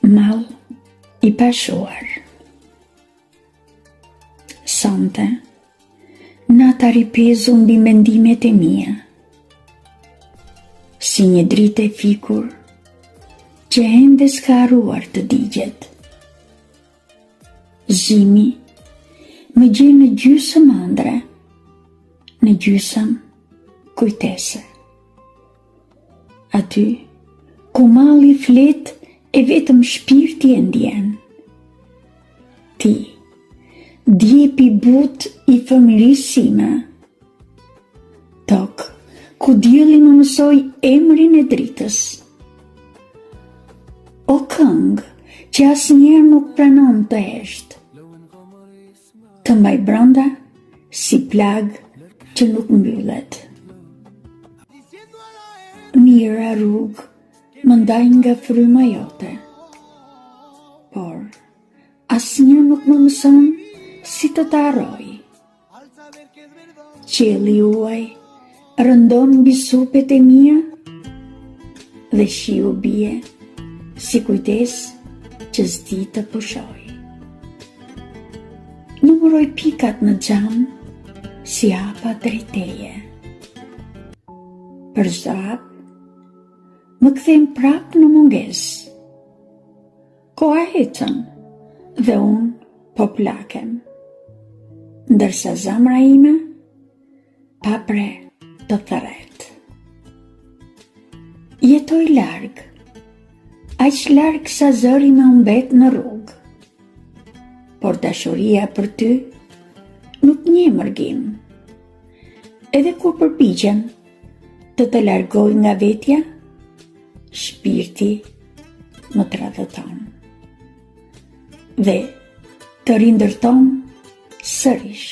Mall i pashuar. Sonte, nata ripezu mbi mendimet e mia, si një dritë e fikur që ende s'ka harruar të digjet. Zimi më gjen në gjysëm ëndre, në gjysëm kujtese. Aty ku malli flet e vetëm shpirti e ndjen. Ti, djepi but i fëmijërisë sime. Tok, ku dielli më mësoi emrin e dritës. O këngë që asnjëherë nuk pranon të hesht. Të mbaj brenda si plag që nuk mbyllet. Mira rrugë më ndaj nga fryma jote, por asnjë nuk më mëson si të ta harroj. Qielli juaj rëndon mbi supet e mia dhe shiu bie si kujdes që s'di të pushoj. Numëroj pikat në xham si hapa drejt teje. Për çdo hap më kthem prap në munges. Koha ecën dhe unë po plakem, ndërsa zemra ime pa pre të thërret. Jetoj larg, aq larg sa zëri më mbet në rrugë, por dashuria për ty nuk njeh mërgim. Edhe kur përpiqem të largoj nga vetja, shpirti më tradhëton dhe të rindërton sërish.